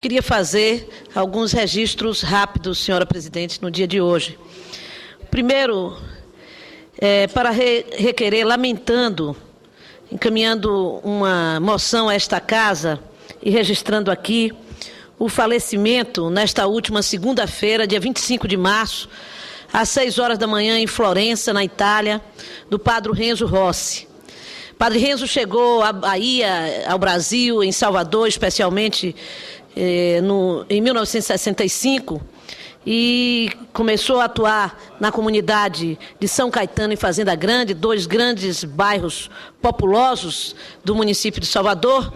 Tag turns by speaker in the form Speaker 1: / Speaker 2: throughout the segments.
Speaker 1: Queria fazer alguns registros rápidos, senhora presidente, no dia de hoje. Primeiro, para requerer, lamentando, encaminhando uma moção a esta casa e registrando aqui o falecimento, nesta última segunda-feira, dia 25 de março, às 6 horas da manhã, em Florença, na Itália, do padre Renzo Rossi. Padre Renzo chegou à Bahia, ao Brasil, em Salvador, especialmente em 1965, e começou a atuar na comunidade de São Caetano e Fazenda Grande, dois grandes bairros populosos do município de Salvador.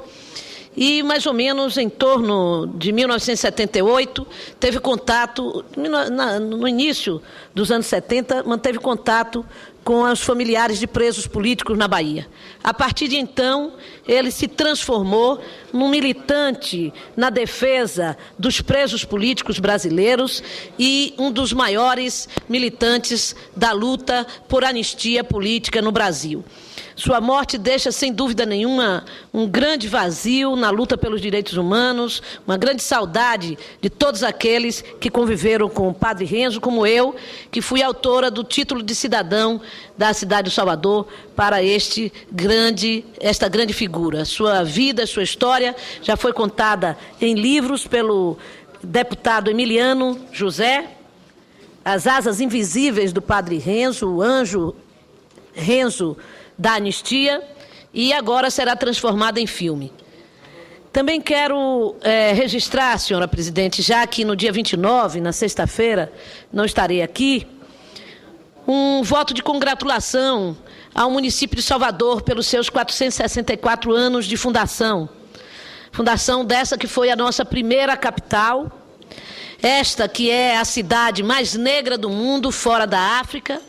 Speaker 1: E, mais ou menos, em torno de 1978, teve contato, no início dos anos 70, manteve contato com os familiares de presos políticos na Bahia. A partir de então, ele se transformou num militante na defesa dos presos políticos brasileiros e um dos maiores militantes da luta por anistia política no Brasil. Sua morte deixa, sem dúvida nenhuma, um grande vazio na luta pelos direitos humanos, uma grande saudade de todos aqueles que conviveram com o padre Renzo, como eu, que fui autora do título de cidadão da cidade de Salvador para esta grande figura. Sua vida, sua história já foi contada em livros pelo deputado Emiliano José, As Asas Invisíveis do padre Renzo, o Anjo Renzo da Anistia, e agora será transformada em filme. Também quero registrar, senhora presidente, já que no dia 29, na sexta-feira, não estarei aqui, um voto de congratulação ao município de Salvador pelos seus 464 anos de fundação. Fundação dessa que foi a nossa primeira capital, esta que é a cidade mais negra do mundo, fora da África,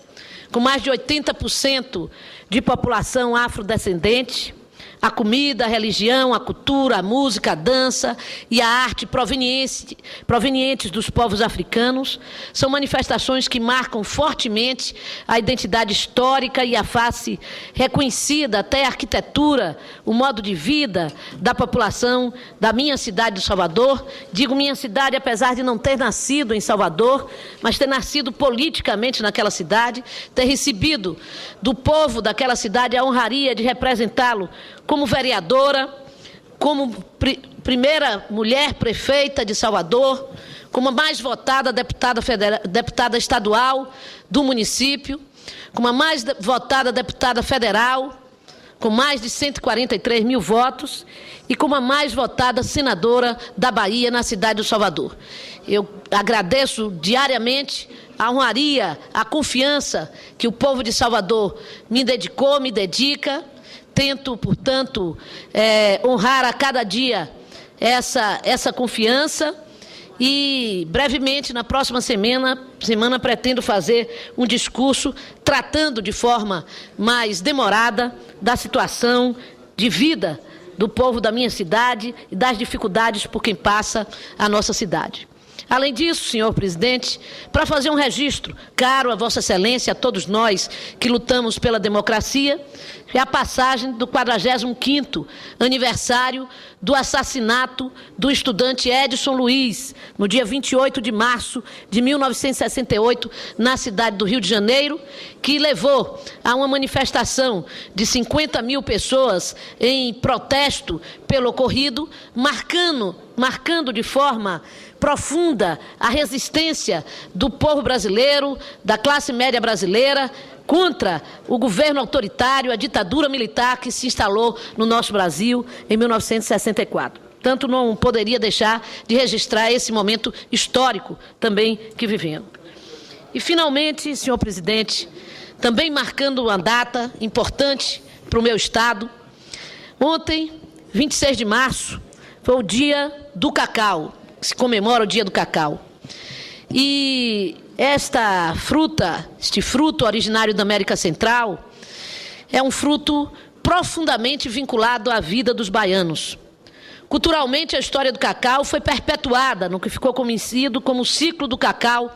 Speaker 1: com mais de 80% de população afrodescendente. A comida, a religião, a cultura, a música, a dança e a arte provenientes dos povos africanos são manifestações que marcam fortemente a identidade histórica e a face reconhecida, até a arquitetura, o modo de vida da população da minha cidade de Salvador. Digo minha cidade, apesar de não ter nascido em Salvador, mas ter nascido politicamente naquela cidade, ter recebido do povo daquela cidade a honraria de representá-lo como vereadora, como primeira mulher prefeita de Salvador, como a mais votada deputada estadual do município, como a mais votada deputada federal, com mais de 143 mil votos, e como a mais votada senadora da Bahia na cidade de Salvador. Eu agradeço diariamente a honraria, a confiança que o povo de Salvador me dedicou, me dedica. Tento, portanto, honrar a cada dia essa confiança e, brevemente, na próxima semana, pretendo fazer um discurso tratando de forma mais demorada da situação de vida do povo da minha cidade e das dificuldades por quem passa a nossa cidade. Além disso, senhor presidente, para fazer um registro caro a Vossa Excelência, a todos nós que lutamos pela democracia, é a passagem do 45º aniversário do assassinato do estudante Edson Luiz, no dia 28 de março de 1968, na cidade do Rio de Janeiro, que levou a uma manifestação de 50 mil pessoas em protesto pelo ocorrido, marcando de forma profunda a resistência do povo brasileiro, da classe média brasileira, contra o governo autoritário, a ditadura militar que se instalou no nosso Brasil em 1964. Tanto não poderia deixar de registrar esse momento histórico também que vivemos. E, finalmente, senhor presidente, também marcando uma data importante para o meu Estado, ontem, 26 de março, foi o Dia do Cacau, que se comemora o Dia do Cacau. E este fruto originário da América Central, é um fruto profundamente vinculado à vida dos baianos. Culturalmente, a história do cacau foi perpetuada no que ficou conhecido como o ciclo do cacau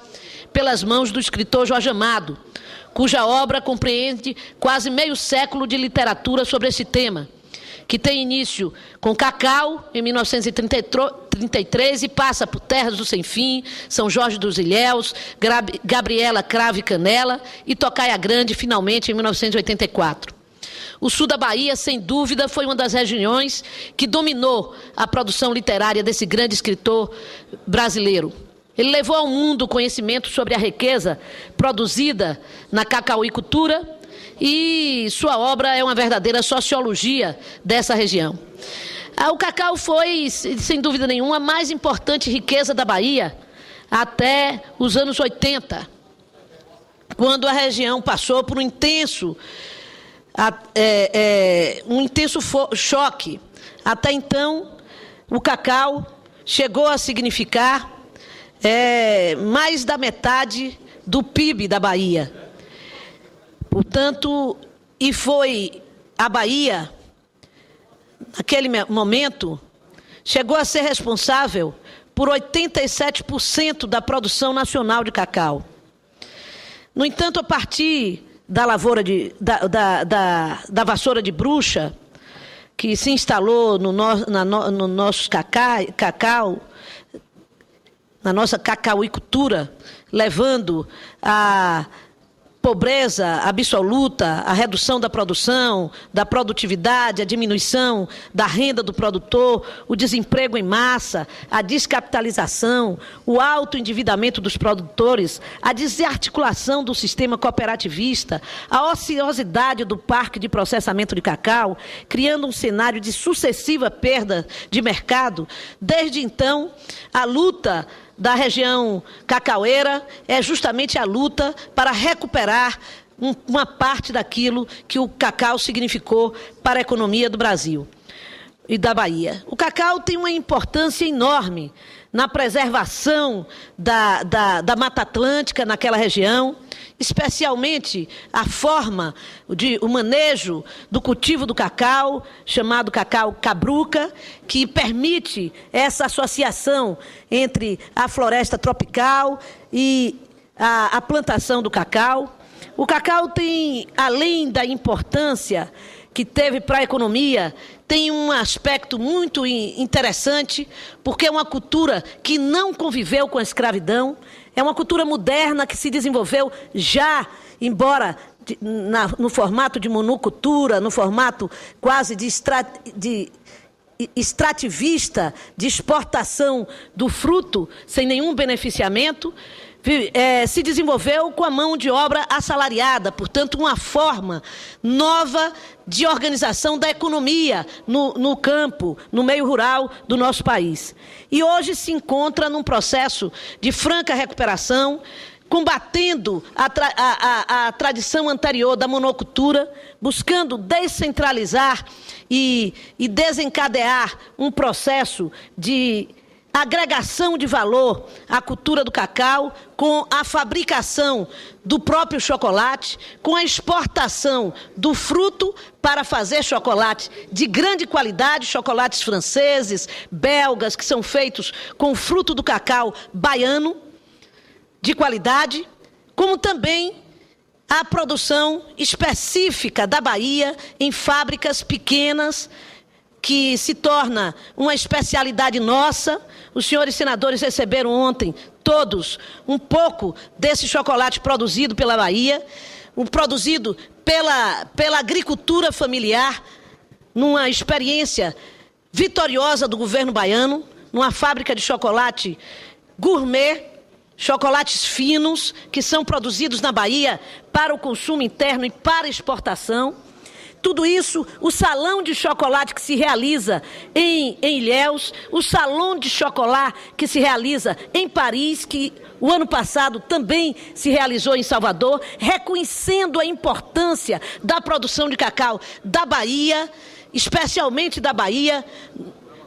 Speaker 1: pelas mãos do escritor Jorge Amado, cuja obra compreende quase meio século de literatura sobre esse tema, que tem início com cacau, em 1933, e passa por Terras do Sem Fim, São Jorge dos Ilhéus, Gabriela Cravo e Canela e Tocaia Grande, finalmente, em 1984. O sul da Bahia, sem dúvida, foi uma das regiões que dominou a produção literária desse grande escritor brasileiro. Ele levou ao mundo o conhecimento sobre a riqueza produzida na cacauicultura e sua obra é uma verdadeira sociologia dessa região. O cacau foi, sem dúvida nenhuma, a mais importante riqueza da Bahia até os anos 80, quando a região passou por um intenso choque. Até então, o cacau chegou a significar mais da metade do PIB da Bahia. Portanto, e foi a Bahia, naquele momento, chegou a ser responsável por 87% da produção nacional de cacau. No entanto, a partir da lavoura da vassoura de bruxa, que se instalou no nosso cacau, na nossa cacauicultura, levando a pobreza absoluta, a redução da produção, da produtividade, a diminuição da renda do produtor, o desemprego em massa, a descapitalização, o alto endividamento dos produtores, a desarticulação do sistema cooperativista, a ociosidade do parque de processamento de cacau, criando um cenário de sucessiva perda de mercado. Desde então, a luta da região cacaueira é justamente a luta para recuperar uma parte daquilo que o cacau significou para a economia do Brasil e da Bahia. O cacau tem uma importância enorme na preservação da Mata Atlântica naquela região, especialmente a forma o manejo do cultivo do cacau, chamado cacau cabruca, que permite essa associação entre a floresta tropical e a plantação do cacau. O cacau tem, além da importância que teve para a economia, tem um aspecto muito interessante, porque é uma cultura que não conviveu com a escravidão, é uma cultura moderna que se desenvolveu já, embora no formato de monocultura, no formato quase de extrativista, de exportação do fruto, sem nenhum beneficiamento, se desenvolveu com a mão de obra assalariada, portanto, uma forma nova de organização da economia no campo, no meio rural do nosso país. E hoje se encontra num processo de franca recuperação, combatendo a tradição anterior da monocultura, buscando descentralizar e desencadear um processo de agregação de valor à cultura do cacau, com a fabricação do próprio chocolate, com a exportação do fruto para fazer chocolate de grande qualidade, chocolates franceses, belgas, que são feitos com o fruto do cacau baiano, de qualidade, como também a produção específica da Bahia em fábricas pequenas, que se torna uma especialidade nossa. Os senhores senadores receberam ontem, todos, um pouco desse chocolate produzido pela Bahia, produzido pela agricultura familiar, numa experiência vitoriosa do governo baiano, numa fábrica de chocolate gourmet, chocolates finos, que são produzidos na Bahia para o consumo interno e para exportação. Tudo isso, o salão de chocolate que se realiza em Ilhéus, o salão de chocolate que se realiza em Paris, que o ano passado também se realizou em Salvador, reconhecendo a importância da produção de cacau da Bahia, especialmente da Bahia,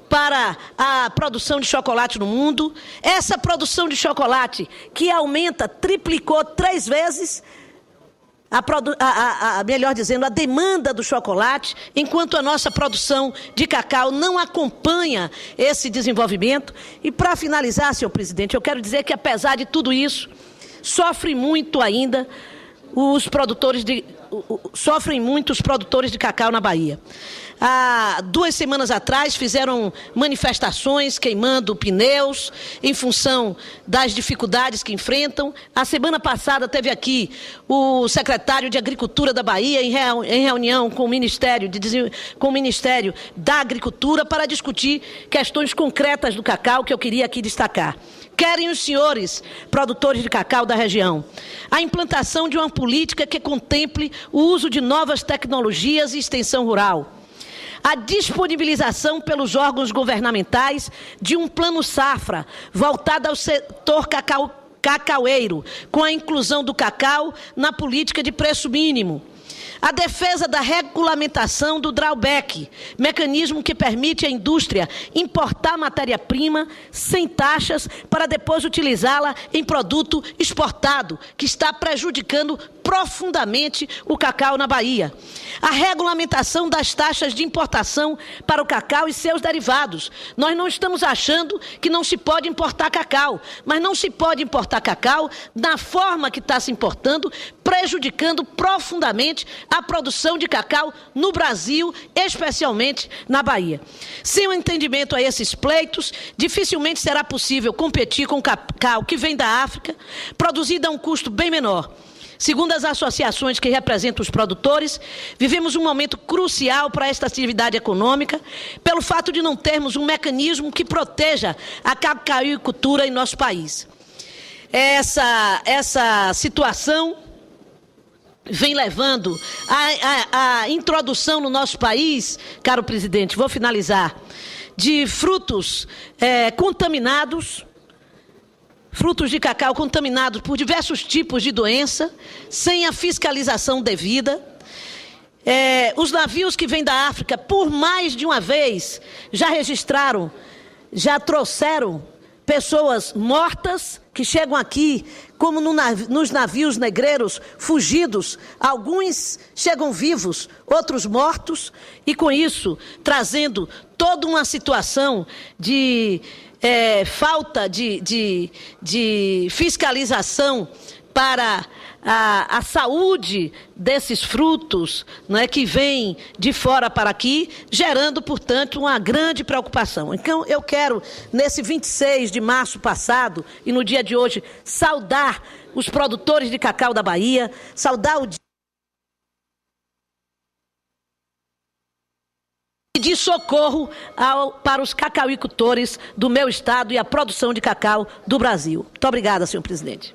Speaker 1: para a produção de chocolate no mundo. Essa produção de chocolate que aumenta, triplicou 3 vezes, melhor dizendo, a demanda do chocolate, enquanto a nossa produção de cacau não acompanha esse desenvolvimento. E para finalizar, senhor presidente, eu quero dizer que, apesar de tudo isso, sofrem muito ainda os produtores de cacau na Bahia. há 2 semanas atrás, fizeram manifestações queimando pneus em função das dificuldades que enfrentam. A semana passada teve aqui o secretário de Agricultura da Bahia em reunião com o Ministério da Agricultura para discutir questões concretas do cacau que eu queria aqui destacar. Querem os senhores produtores de cacau da região a implantação de uma política que contemple o uso de novas tecnologias e extensão rural, a disponibilização pelos órgãos governamentais de um plano safra voltado ao setor cacaueiro, com a inclusão do cacau na política de preço mínimo, a defesa da regulamentação do drawback, mecanismo que permite à indústria importar matéria-prima sem taxas para depois utilizá-la em produto exportado, que está prejudicando profundamente o cacau na Bahia. A regulamentação das taxas de importação para o cacau e seus derivados. Nós não estamos achando que não se pode importar cacau, mas não se pode importar cacau da forma que está se importando, prejudicando profundamente a produção de cacau no Brasil, especialmente na Bahia. Sem o entendimento a esses pleitos, dificilmente será possível competir com o cacau que vem da África, produzido a um custo bem menor. Segundo as associações que representam os produtores, vivemos um momento crucial para esta atividade econômica, pelo fato de não termos um mecanismo que proteja a cacauicultura em nosso país. Essa situação vem levando a introdução no nosso país, caro presidente, vou finalizar, de frutos contaminados, frutos de cacau contaminados por diversos tipos de doença, sem a fiscalização devida. Os navios que vêm da África, por mais de uma vez, já trouxeram pessoas mortas que chegam aqui, como nos navios negreiros fugidos. Alguns chegam vivos, outros mortos, e com isso trazendo toda uma situação de falta de fiscalização para a saúde desses frutos, né, que vêm de fora para aqui, gerando, portanto, uma grande preocupação. Então, eu quero, nesse 26 de março passado, e no dia de hoje, saudar os produtores de cacau da Bahia, saudar o de socorro para os cacauicultores do meu estado e a produção de cacau do Brasil. Muito obrigada, senhor presidente.